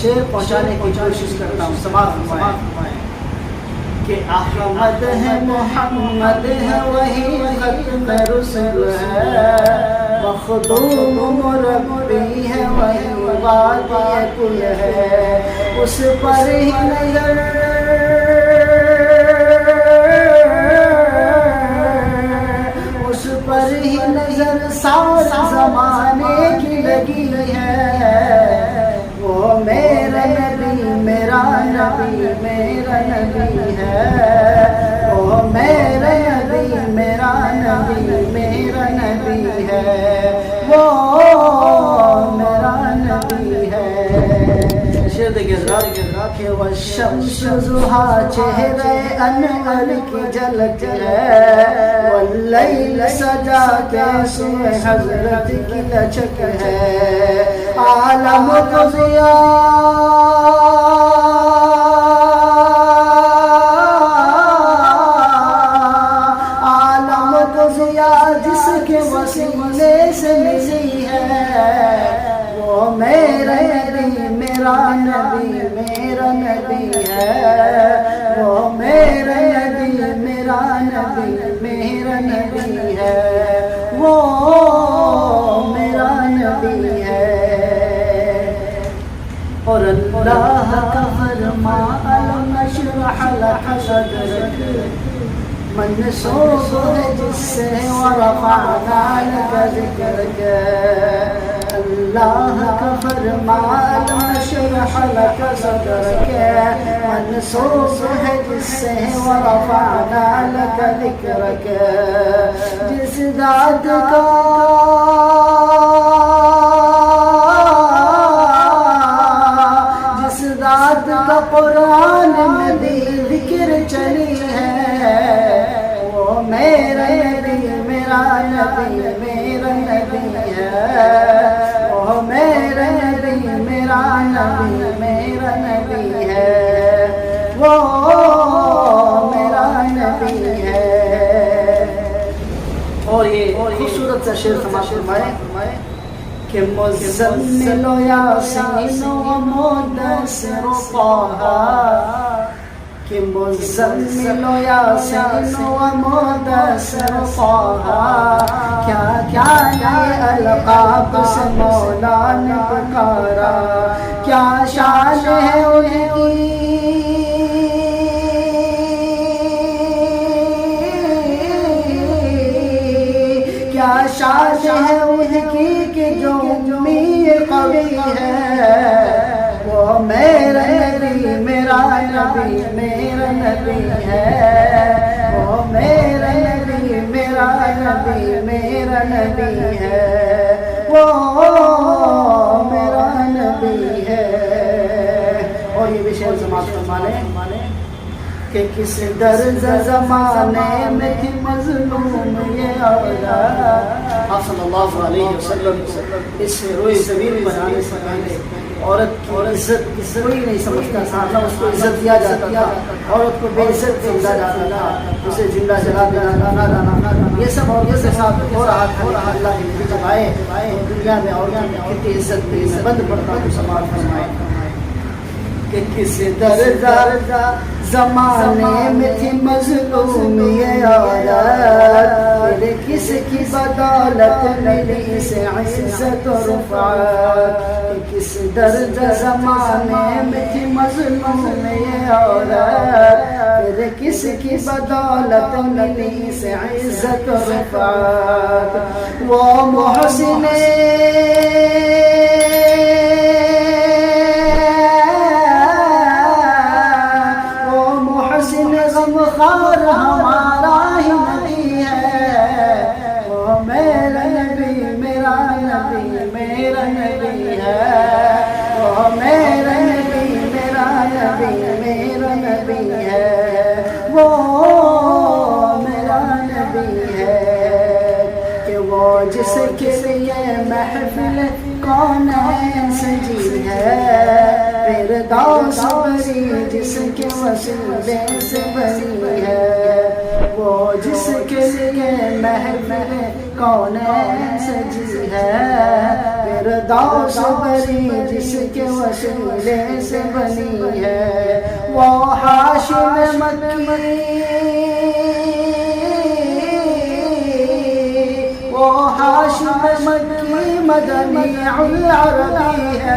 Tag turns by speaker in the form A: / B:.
A: شعر پہنچانے کی کوشش کرتا ہوں. سماعت فرمائیں کہ احمد ہے محمد ہے وہی ختم رسل ہے، مخدوم مربی ہے وہی وادی کل ہے، اس پر ہی نظر اس پر ہی نظر سارے زمانے کی لگی ہے. وہ میرا نبی میرا نبی میرا نبی ہے، وہ میرا نبی میرا نبی میرا نبی ہے، وہ میرا نبی ہے. شعر دیکھیں حضرات کہ والشمس ضحیٰ چہرے انور کی جھلک ہے، واللیل سجا کے سوئے حضرت کی لچک ہے، عالم کو عالم کو ضیاء جس کے وسیلے سے ملی ہے، وہ میرا نبی میرا نبی میرا نبی ہے، وہ میرا نبی میرا نبی میرا نبی ہے، وہ میرا نبی ہے. اور اللہ کا فرما الم نشرح لک صدرک منسوب ہے جس سے ورفعنا لک ذکرک. اللہ کا فرما الم نشرح لک صدرک منسوب ہے جس سے ورفعنا لک ذکرک. جس ذات کا قرآن میں بھی ذکر چلی ہے، وہ میرا نبی میرا نبی میرا نبی ہے، وہ میرا نبی میرا نبی میرا نبی ہے، وہ میرا نبی ہے. اور یہ خوبصورت سا شعر سماعت فرمائیں کہ مزمل و یاسین و مدثر و طٰہٰ، کہ مزمل و یاسین و مدثر و طٰہٰ، کیا کیا یہ القاب سے مولا نے پکارا، کیا شان ہے ان کی کیا شان ہے ان کی کہ جو امی قوی ہے، وہ میرا نبی میرا نبی میرا نبی ہے، وہ میرا نبی میرا نبی میرا نبی ہے، وہ میرا نبی ہے. اور یہ بھی شعر سماعت فرمائیں کہ کس درز زمانے میں تھی مظلوم یہ اولاد. آپ صلی اللہ علیہ وسلم اس روئے زمین بنانے سے پہلے عورت کی عزت کوئی نہیں سمجھتا تھا، نہ اس کو عزت دیا جاتا تھا، عورت کو بے عزت سمجھا جاتا تھا، اسے زندہ جلا دینا نہ لانا، یہ سب عورت کے ساتھ ہو رہا تھا. اللہ کے نبی جب آئے دنیا میں عورت کی کتنی عزت ملی. میں بند پڑتا ہوں سماعت فرمائیں کہ کس درز زمانے میں تھی مظلوم یہ عورت، کس کی بدولت ملی اسے عزت و رفعت. کس درج زمانے میں تھی مظلوم یہ عورت، کس کی بدولت ملی اسے عزت و رفعت. وہ محسن غمخوار ہمارا ہی نبی ہے، وہ میرا نبی میرا نبی میرا نبی ہے، وہ میرا نبی میرا نبی میرا نبی ہے، وہ میرا نبی ہے. کہ وہ جس کے لیے محفل کونین سجی ہے، فردوس بری جس کے وسیلے سے بنی ہے، وہ جس کے لیے محفل کونین سجی ہے، فردوس بری جس کے وسیلے سے بنی ہے، وہ ہاشم مکی، وہ ہاشم مکی مدنی العربی ہے۔